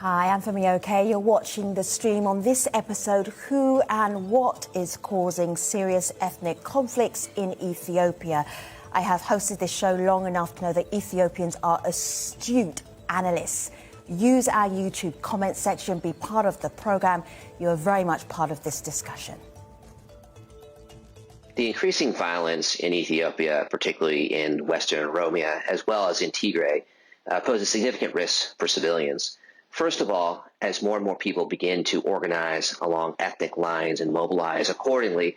Hi, I'm Femi OK. You're watching the stream on this episode, Who and What is Causing Serious Ethnic Conflicts in Ethiopia. I have hosted this show long enough to know that Ethiopians are astute analysts. Use our YouTube comment section, be part of the program. You are very much part of this discussion. The increasing violence in Ethiopia, particularly in Western Oromia, as well as in Tigray, poses significant risks for civilians. First of all, as more and more people begin to organize along ethnic lines and mobilize accordingly,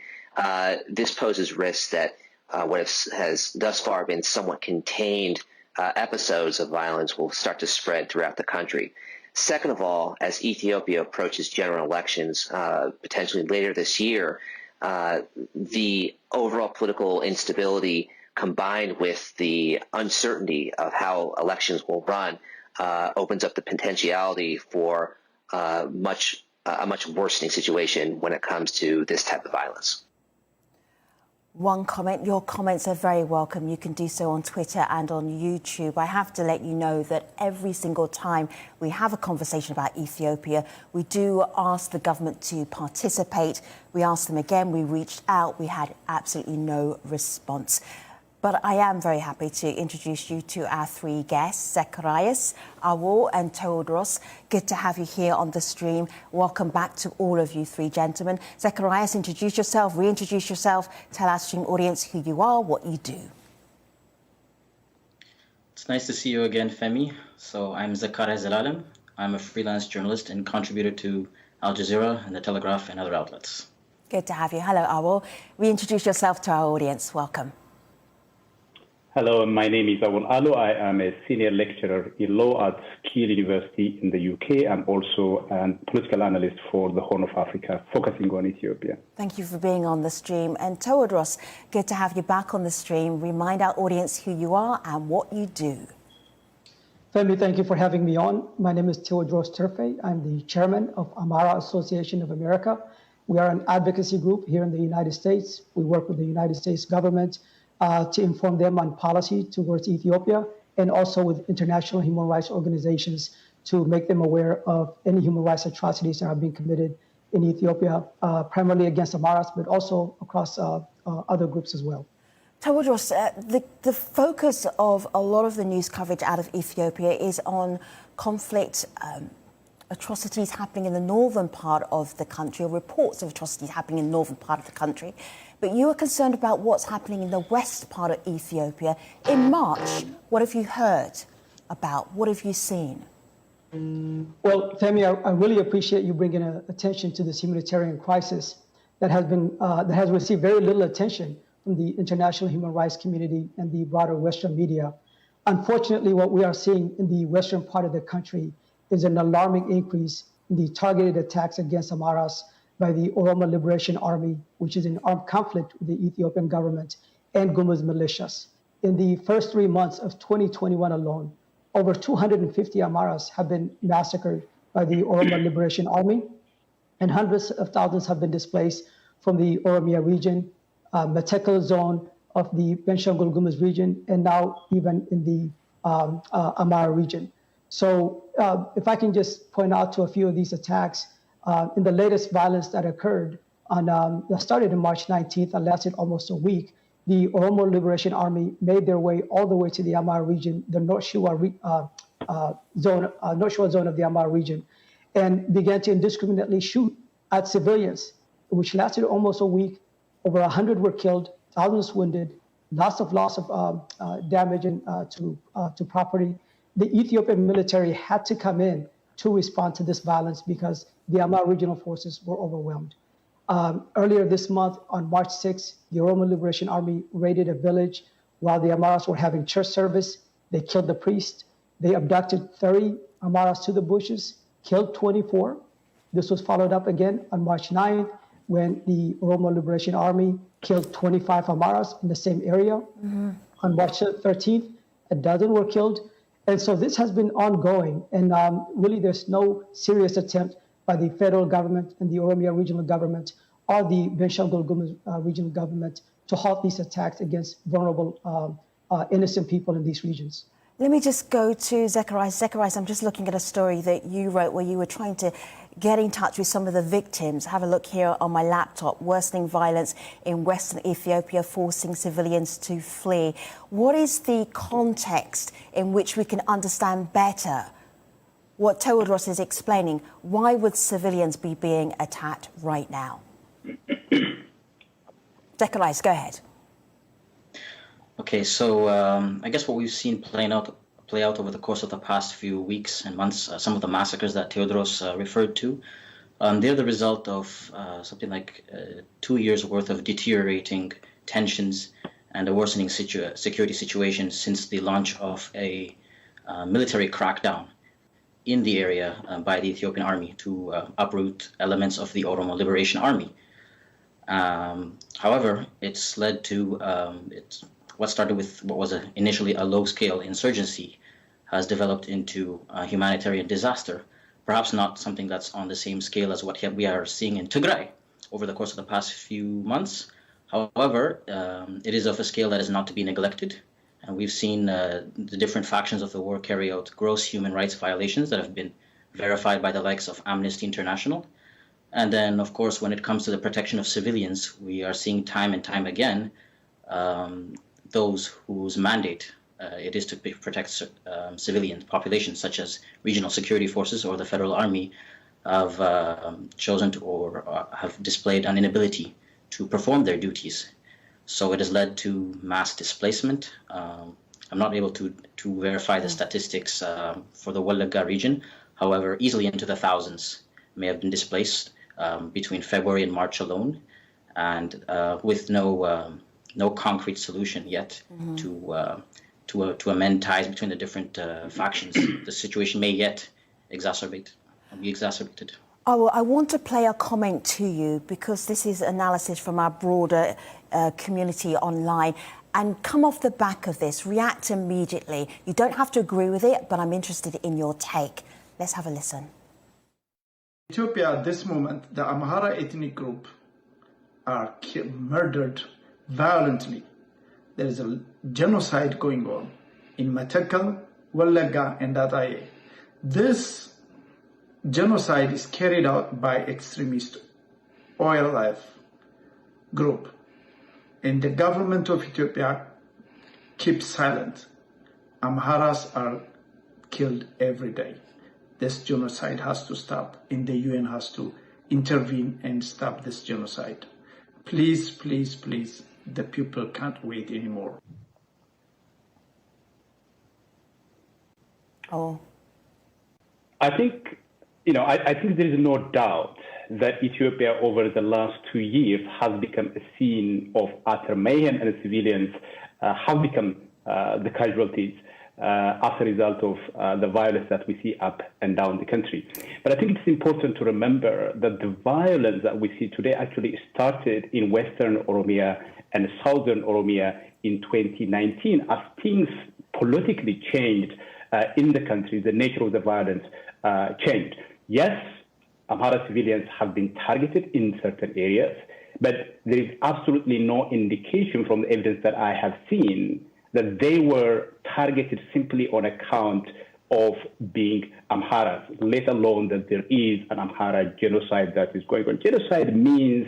this poses risks that what has thus far been somewhat contained episodes of violence will start to spread throughout the country. Second of all, as Ethiopia approaches general elections potentially later this year, the overall political instability combined with the uncertainty of how elections will run opens up the potentiality for a much worsening situation when it comes to this type of violence. One comment, your comments are very welcome. You can do so on Twitter and on YouTube. I have to let you know that every single time we have a conversation about Ethiopia, we do ask the government to participate. We asked them again, we reached out, we had absolutely no response. But I am very happy to introduce you to our three guests, Zacharias, Awol and Teodros. Good to have you here on the stream. Welcome back to all of you three gentlemen. Zacharias, introduce yourself, reintroduce yourself, tell our stream audience who you are, what you do. It's nice to see you again, Femi. So I'm Zacharias Zelalem. I'm a freelance journalist and contributor to Aljeziiraa and The Telegraph and other outlets. Good to have you. Hello, Awol. Reintroduce yourself to our audience. Welcome. Hello, my name is Awol Alo. I am a senior lecturer in law at Kiel University in the UK. I'm also a political analyst for the Horn of Africa, focusing on Ethiopia. Thank you for being on the stream. And Teodros, good to have you back on the stream. Remind our audience who you are and what you do. Femi, thank you for having me on. My name is Teodros Terfe. I'm the chairman of Amara Association of America. We are an advocacy group here in the United States. We work with the United States government to inform them on policy towards Ethiopia, and also with international human rights organizations to make them aware of any human rights atrocities that are being committed in Ethiopia, primarily against Amaras, but also across other groups as well. Teodros, the focus of a lot of the news coverage out of Ethiopia is on conflict, atrocities happening in the northern part of the country, or reports of atrocities happening in the northern part of the country. But you are concerned about what's happening in the west part of Ethiopia. In March, what have you heard about? What have you seen? Well, Femi, I really appreciate you bringing attention to this humanitarian crisis that has received very little attention from the international human rights community and the broader Western media. Unfortunately, what we are seeing in the western part of the country is an alarming increase in the targeted attacks against Amaras by the Oromo Liberation Army, which is in armed conflict with the Ethiopian government, and Gumuz militias. In the first 3 months of 2021 alone, over 250 Amaras have been massacred by the Oromo Liberation Army, and hundreds of thousands have been displaced from the Oromia region, Metekel zone of the Benishangul Gumuz region, and now even in the Amara region. So if I can just point out to a few of these attacks, in the latest violence that occurred that started on March 19th and lasted almost a week, the Oromo Liberation Army made their way all the way to the Amara region, the North Shua zone of the Amara region, and began to indiscriminately shoot at civilians, which lasted almost a week. Over 100 were killed, thousands wounded, lots of damage to property. The Ethiopian military had to come in to respond to this violence because the Amara regional forces were overwhelmed. Earlier this month, on March 6th, the Oromo Liberation Army raided a village while the Amaras were having church service. They killed the priest. They abducted 30 Amaras to the bushes, killed 24. This was followed up again on March 9th when the Oromo Liberation Army killed 25 Amaras in the same area. Mm-hmm. On March 13th, a dozen were killed. And so this has been ongoing, and really there's no serious attempt by the federal government and the Oromia regional government or the Benishangul Gumuz regional government to halt these attacks against vulnerable, innocent people in these regions. Let me just go to Zacharias. Zacharias, I'm just looking at a story that you wrote where you were trying to get in touch with some of the victims. Have a look here on my laptop. Worsening violence in Western Ethiopia, forcing civilians to flee. What is the context in which we can understand better what Tewodros is explaining? Why would civilians be being attacked right now? Zacharias, go ahead. Okay, so I guess what we've seen play out over the course of the past few weeks and months, some of the massacres that Tewodros referred to, they're the result of something like 2 years' worth of deteriorating tensions and a worsening security situation since the launch of a military crackdown in the area by the Ethiopian army to uproot elements of the Oromo Liberation Army. However, it's led to what started with what was initially a low-scale insurgency has developed into a humanitarian disaster, perhaps not something that's on the same scale as what we are seeing in Tigray over the course of the past few months. However, it is of a scale that is not to be neglected, and we've seen the different factions of the war carry out gross human rights violations that have been verified by the likes of Amnesty International. And then, of course, when it comes to the protection of civilians, we are seeing time and time again those whose mandate it is to protect civilian populations, such as regional security forces or the federal army, have chosen to or have displayed an inability to perform their duties. So it has led to mass displacement. I'm not able to verify the statistics for the Wallagga region. However, easily into the thousands may have been displaced between February and March alone, and with no concrete solution yet to amend ties between the different factions. The situation may yet be exacerbated. Oh, I want to play a comment to you because this is analysis from our broader community online. And come off the back of this, react immediately. You don't have to agree with it, but I'm interested in your take. Let's have a listen. Ethiopia at this moment, the Amhara ethnic group are murdered violently. There is a genocide going on in Matakkal, Wallagga, and Adda. This genocide is carried out by extremist oil life group, and the government of Ethiopia keeps silent. Amharas are killed every day. This genocide has to stop, and the UN has to intervene and stop this genocide. Please, please, please, the people can't wait anymore. Oh. I think, I think there is no doubt that Ethiopia over the last 2 years has become a scene of utter mayhem, and civilians have become the casualties as a result of the violence that we see up and down the country. But I think it's important to remember that the violence that we see today actually started in Western Oromia and Southern Oromia in 2019 as things politically changed in the country. The nature of the violence changed. Yes, Amhara civilians have been targeted in certain areas, but there is absolutely no indication from the evidence that I have seen that they were targeted simply on account of being Amharas, let alone that there is an Amhara genocide that is going on. Genocide means,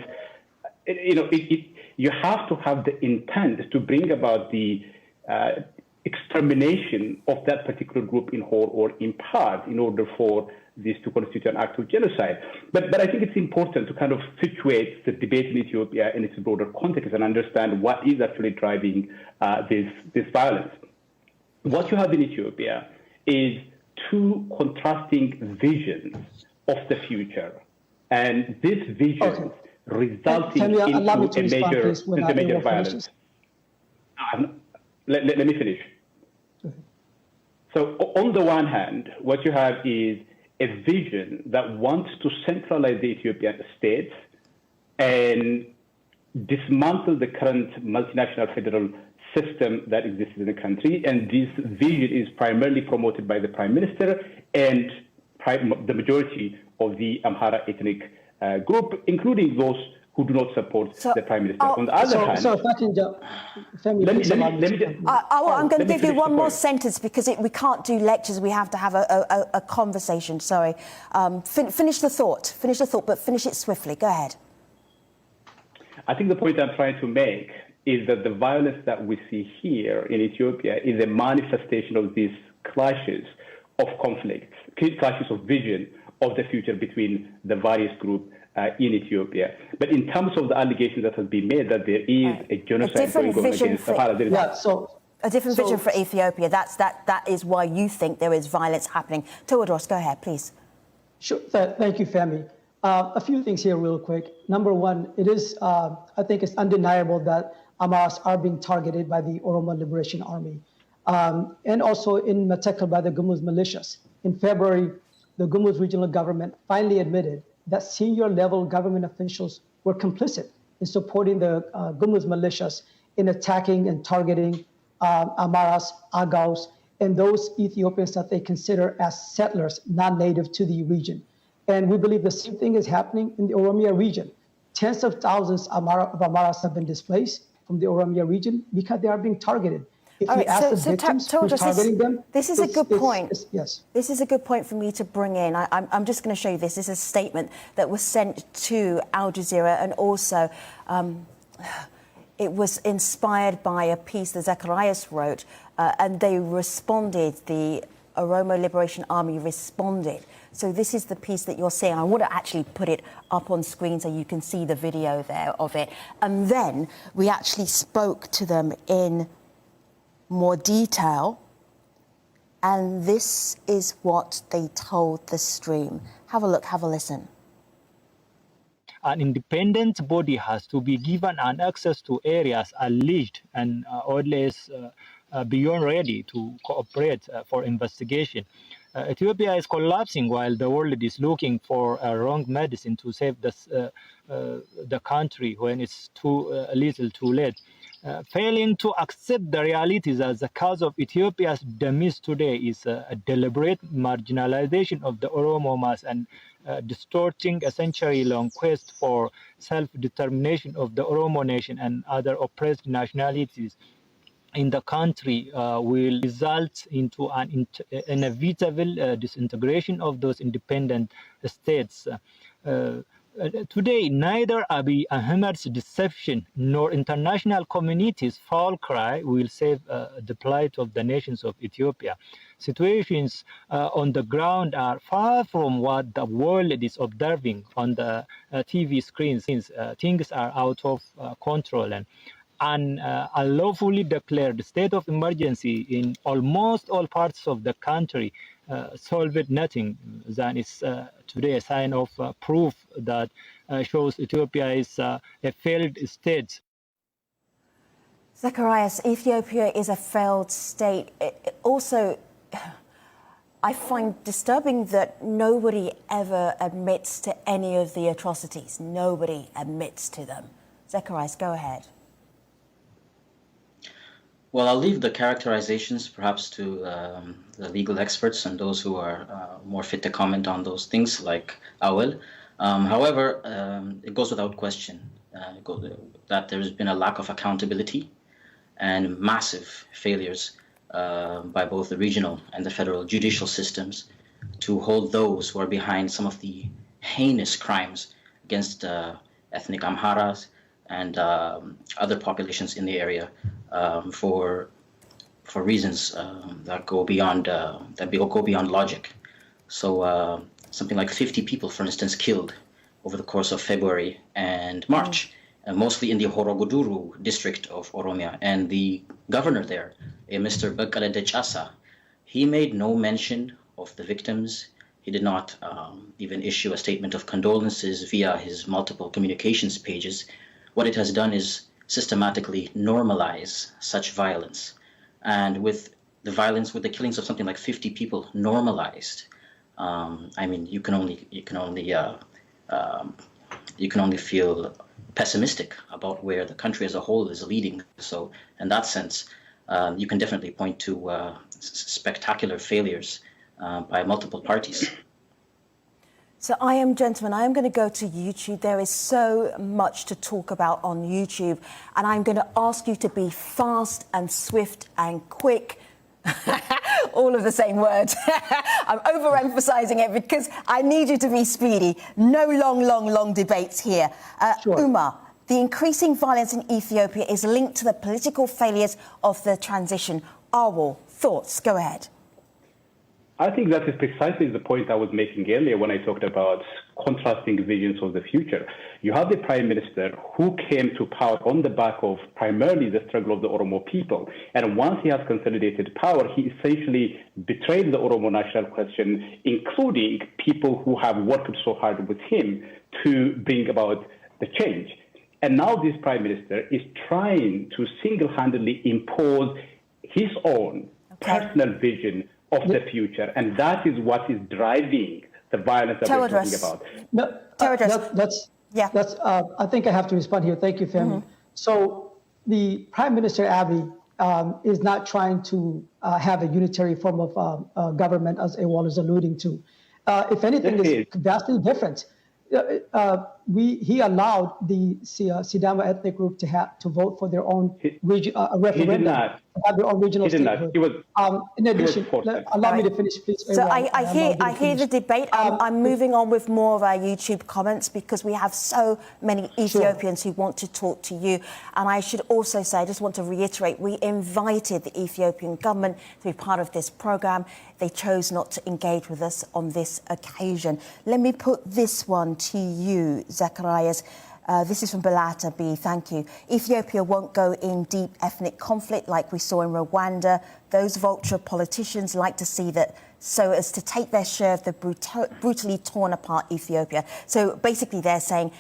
you have to have the intent to bring about the extermination of that particular group in whole or in part in order for this to constitute an act of genocide. But I think it's important to kind of situate the debate in Ethiopia in its broader context and understand what is actually driving this violence. What you have in Ethiopia is two contrasting visions of the future. And this vision resulting into a major violence. Let me finish. So on the one hand, what you have is a vision that wants to centralize the Ethiopian state and dismantle the current multinational federal system that exists in the country. And this vision is primarily promoted by the Prime Minister and the majority of the Amhara ethnic group, including those who do not support the Prime Minister. On the other hand... So if I can jump... Let me just... I'm going to give you one more sentence because we can't do lectures. We have to have a conversation. Sorry. Finish the thought, but finish it swiftly. Go ahead. I think the point I'm trying to make is that the violence that we see here in Ethiopia is a manifestation of these clashes of conflicts, clashes of vision of the future between the various groups in Ethiopia. But in terms of the allegation that has been made that there is a genocide going on against Sahara, there is a different vision for Ethiopia. That is why you think there is violence happening. Tewodos, go ahead, please. Sure. Thank you, Femi. A few things here real quick. Number one, it is, I think it's undeniable that Amaras are being targeted by the Oromo Liberation Army. And also in Matakel by the Gumuz militias. In February, the Gumuz regional government finally admitted that senior level government officials were complicit in supporting the Gumuz militias in attacking and targeting Amaras, Agaus, and those Ethiopians that they consider as settlers, non-native to the region. And we believe the same thing is happening in the Oromia region. Tens of thousands of Amaras have been displaced from the Oromia region because they are being targeted. If you ask the victims who's targeting them, this is a good point. Yes. This is a good point for me to bring in. I'm just going to show you this. This is a statement that was sent to Aljeziiraa, and also it was inspired by a piece that Zacharias wrote, and they responded, the Oromo Liberation Army responded. So this is the piece that you're seeing. I want to actually put it up on screen so you can see the video there of it. And then we actually spoke to them in more detail, and this is what they told the stream. Have a look, have a listen. An independent body has to be given an access to areas alleged and always beyond ready to cooperate for investigation. Ethiopia is collapsing while the world is looking for a wrong medicine to save the country when it's too little too late. Failing to accept the realities as the cause of Ethiopia's demise today is a deliberate marginalization of the Oromo mass and distorting a century-long quest for self-determination of the Oromo nation and other oppressed nationalities in the country will result into an inevitable disintegration of those independent states. Today, neither Abiy Ahmed's deception nor international community's foul cry will save the plight of the nations of Ethiopia. Situations on the ground are far from what the world is observing on the TV screens. Things are out of control, and an unlawfully declared state of emergency in almost all parts of the country solved nothing. That is today a sign of proof that shows Ethiopia is a failed state. Zacharias, Ethiopia is a failed state. Also, I find disturbing that nobody ever admits to any of the atrocities. Nobody admits to them. Zacharias, go ahead. Well, I'll leave the characterizations perhaps to the legal experts and those who are more fit to comment on those things, like Awel. However, it goes without question that there's been a lack of accountability and massive failures by both the regional and the federal judicial systems to hold those who are behind some of the heinous crimes against ethnic Amharas and other populations in the area for reasons that go beyond logic. So something like 50 people, for instance, killed over the course of February and March, mostly in the Horoguduru district of Oromia. And the governor there, Mr. Bekkele Dechasa, he made no mention of the victims. He did not even issue a statement of condolences via his multiple communications pages. What it has done is systematically normalize such violence. And with the violence, with the killings of something like 50 people normalized, I mean, you can only feel pessimistic about where the country as a whole is leading. So in that sense, you can definitely point to spectacular failures by multiple parties. So gentlemen, I am going to go to YouTube. There is so much to talk about on YouTube, and I'm going to ask you to be fast and swift and quick. All of the same words. I'm overemphasizing it because I need you to be speedy. No long debates here. Sure. Umar, the increasing violence in Ethiopia is linked to the political failures of the transition. Awal, thoughts? Go ahead. I think that is precisely the point I was making earlier when I talked about contrasting visions of the future. You have the Prime Minister who came to power on the back of primarily the struggle of the Oromo people. And once he has consolidated power, he essentially betrayed the Oromo national question, including people who have worked so hard with him to bring about the change. And now this Prime Minister is trying to single-handedly impose his own personal vision of the future, and that is what is driving the violence that we're talking about. No, I think I have to respond here. Thank you, Femi. So the Prime Minister Abiy is not trying to have a unitary form of government, as Awal is alluding to. If anything, it's vastly different. He allowed the Sidama ethnic group to vote for their own referendum. He did not. Have their own regional statehood. He was, in addition, allow me to finish, please. So I hear the debate. I'm moving on with more of our YouTube comments because we have so many Ethiopians who want to talk to you. And I should also say, I just want to reiterate, we invited the Ethiopian government to be part of this program. They chose not to engage with us on this occasion. Let me put this one to you, Zacharias. This is from Balata B. Thank you. Ethiopia won't go in deep ethnic conflict like we saw in Rwanda. Those vulture politicians like to see that so as to take their share of the brutally torn apart Ethiopia. So basically they're saying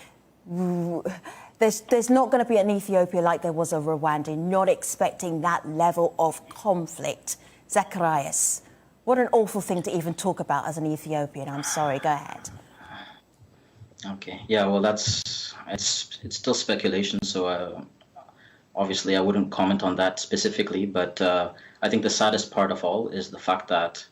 there's not going to be an Ethiopia like there was a Rwanda, not expecting that level of conflict. Zacharias, what an awful thing to even talk about as an Ethiopian. I'm sorry, go ahead. Okay. Yeah, well, it's still speculation, so obviously I wouldn't comment on that specifically, but I think the saddest part of all is the fact that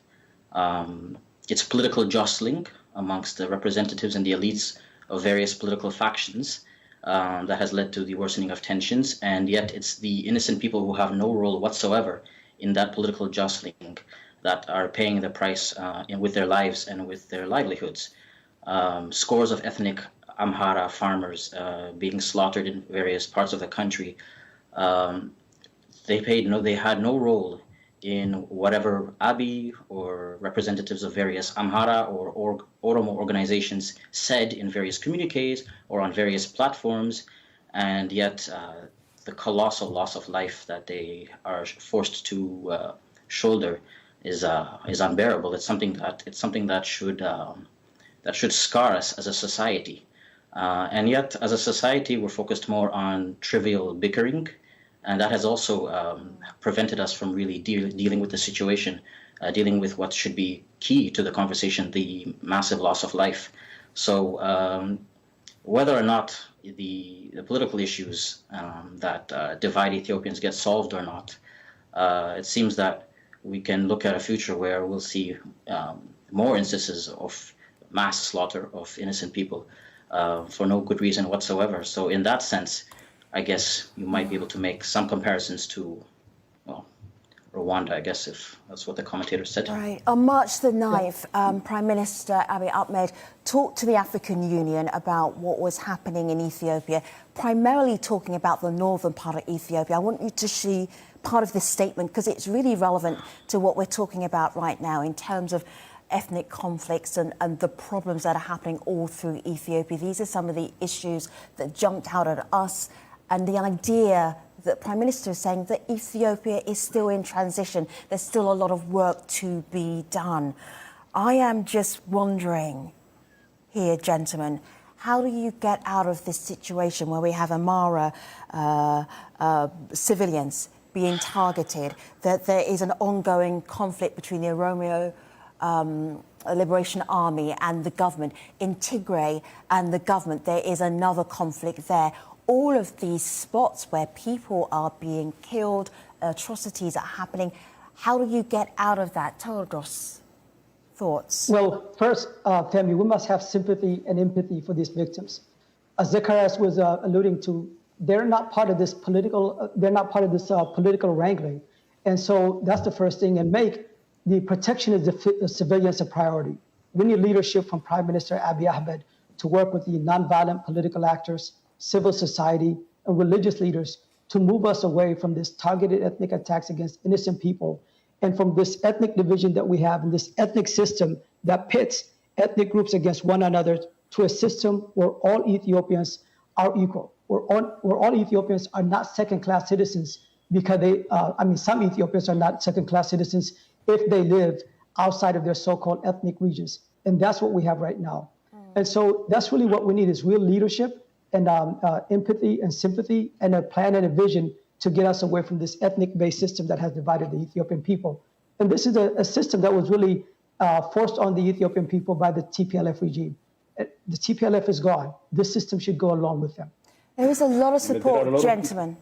it's political jostling amongst the representatives and the elites of various political factions that has led to the worsening of tensions, and yet it's the innocent people who have no role whatsoever in that political jostling that are paying the price with their lives and with their livelihoods. Scores of ethnic Amhara farmers being slaughtered in various parts of the country. They had no role in whatever Abiy or representatives of various Amhara or Oromo organizations said in various communiques or on various platforms, and yet the colossal loss of life that they are forced to shoulder is unbearable. It's something that should scar us as a society. And yet, as a society, we're focused more on trivial bickering, and that has also prevented us from really dealing with the situation, dealing with what should be key to the conversation, the massive loss of life. So whether or not the political issues that divide Ethiopians get solved or not, it seems that we can look at a future where we'll see more instances of mass slaughter of innocent people for no good reason whatsoever. So in that sense, I guess you might be able to make some comparisons to, well, Rwanda, I guess, if that's what the commentator said. Right. On March the 9th, Prime Minister Abiy Ahmed talked to the African Union about what was happening in Ethiopia, primarily talking about the northern part of Ethiopia. I want you to see part of this statement because it's really relevant to what we're talking about right now in terms of ethnic conflicts and the problems that are happening all through Ethiopia. These are some of the issues that jumped out at us, and the idea that Prime Minister is saying that Ethiopia is still in transition. There's still a lot of work to be done. I am just wondering here, gentlemen, how do you get out of this situation where we have Amhara civilians being targeted, that there is an ongoing conflict between the Oromo Liberation Army and the government, in Tigray and the government, there is another conflict there. All of these spots where people are being killed, atrocities are happening. How do you get out of that? Teodros, Thoughts? Well, first, Femi, we must have sympathy and empathy for these victims. As Zacharias was alluding to, they're not part of this political. Political wrangling, and so that's the first thing. And make the protection of the civilians a priority. We need leadership from Prime Minister Abiy Ahmed to work with the nonviolent political actors, civil society, and religious leaders to move us away from this targeted ethnic attacks against innocent people and from this ethnic division that we have in this ethnic system that pits ethnic groups against one another to a system where all Ethiopians are equal, where all Ethiopians are not second-class citizens because some Ethiopians are not second-class citizens if they live outside of their so-called ethnic regions. And that's what we have right now. And so that's really what we need is real leadership and empathy and sympathy and a plan and a vision to get us away from this ethnic-based system that has divided the Ethiopian people. And this is a system that was really forced on the Ethiopian people by the TPLF regime. The TPLF is gone. This system should go along with them. There is a lot of support, gentlemen.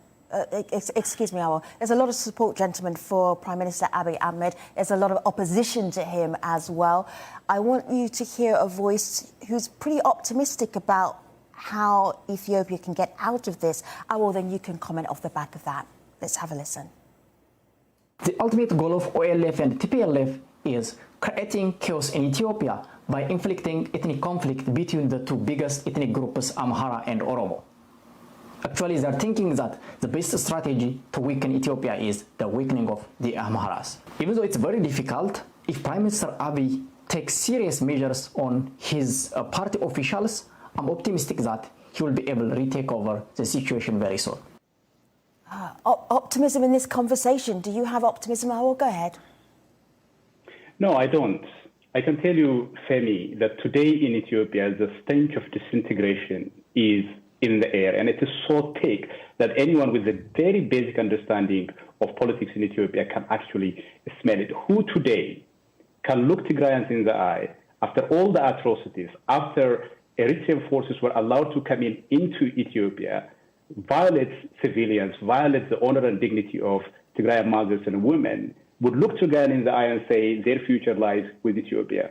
Excuse me, Awal. There's a lot of support, gentlemen, for Prime Minister Abiy Ahmed. There's a lot of opposition to him as well. I want you to hear a voice who's pretty optimistic about how Ethiopia can get out of this. Awal, then you can comment off the back of that. Let's have a listen. The ultimate goal of OLF and TPLF is creating chaos in Ethiopia by inflicting ethnic conflict between the two biggest ethnic groups, Amhara and Oromo. Actually, they're thinking that the best strategy to weaken Ethiopia is the weakening of the Amharas. Even though it's very difficult, if Prime Minister Abiy takes serious measures on his party officials, I'm optimistic that he will be able to retake over the situation very soon. Optimism in this conversation. Do you have optimism, Awal? Go ahead. No, I don't. I can tell you, Femi, that today in Ethiopia, the stench of disintegration is in the air, and it is so thick that anyone with a very basic understanding of politics in Ethiopia can actually smell it. Who today can look Tigrayans in the eye after all the atrocities, after Eritrean forces were allowed to come into Ethiopia, violate civilians, violate the honor and dignity of Tigrayan mothers and women, would look Tigrayan in the eye and say their future lies with Ethiopia.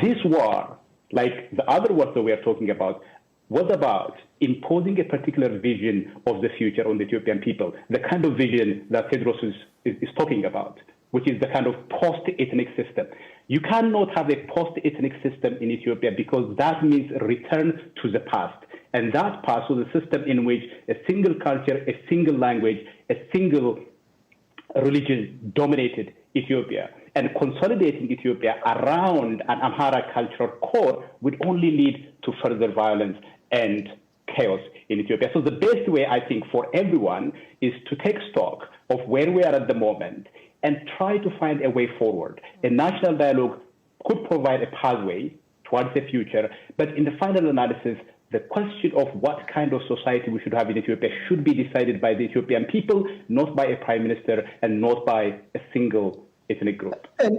This war, like the other wars that we are talking about, was about imposing a particular vision of the future on the Ethiopian people, the kind of vision that Tedros is talking about, which is the kind of post-ethnic system. You cannot have a post-ethnic system in Ethiopia because that means return to the past. And that past was a system in which a single culture, a single language, a single religion dominated Ethiopia. And consolidating Ethiopia around an Amhara cultural core would only lead to further violence and chaos in Ethiopia. So the best way, I think, for everyone is to take stock of where we are at the moment and try to find a way forward. A national dialogue could provide a pathway towards the future, but in the final analysis, the question of what kind of society we should have in Ethiopia should be decided by the Ethiopian people, not by a prime minister and not by a single ethnic group. And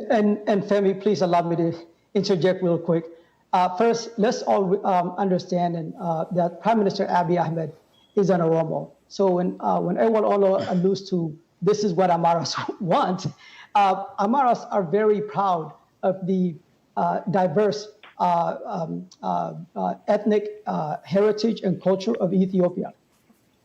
Femi, please allow me to interject real quick. First, let's all understand that Prime Minister Abiy Ahmed is an Oromo. So when Ewal Olo alludes to this is what Amaras want, Amaras are very proud of the diverse ethnic heritage and culture of Ethiopia.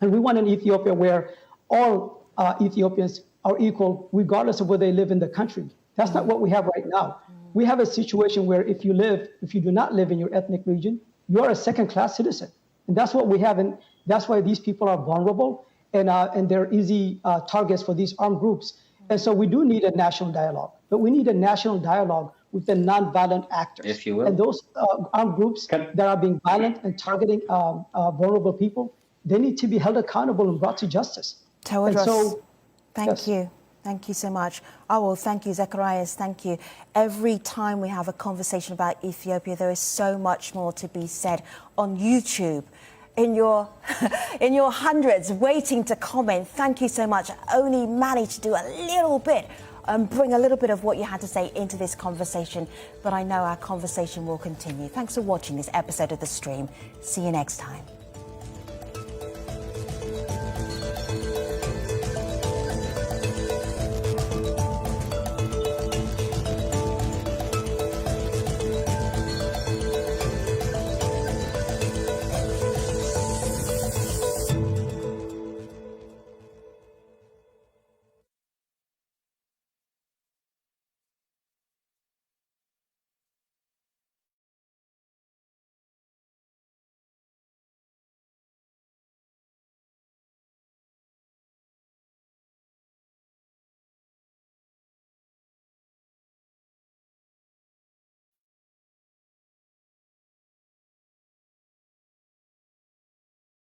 And we want an Ethiopia where all Ethiopians are equal regardless of where they live in the country. That's not what we have right now. We have a situation where if you do not live in your ethnic region, you are a second-class citizen. And that's what we have, and that's why these people are vulnerable and they're easy targets for these armed groups. And so we do need a national dialogue, but we need a national dialogue with the non-violent actors. If you will. And those armed groups that are being violent and targeting vulnerable people, they need to be held accountable and brought to justice. Tedros, thank you. Thank you so much. Awal, thank you. Zacharias, thank you. Every time we have a conversation about Ethiopia, there is so much more to be said on YouTube. In your hundreds waiting to comment. Thank you so much. I only managed to do a little bit and bring a little bit of what you had to say into this conversation, but I know our conversation will continue. Thanks for watching this episode of The Stream. See you next time.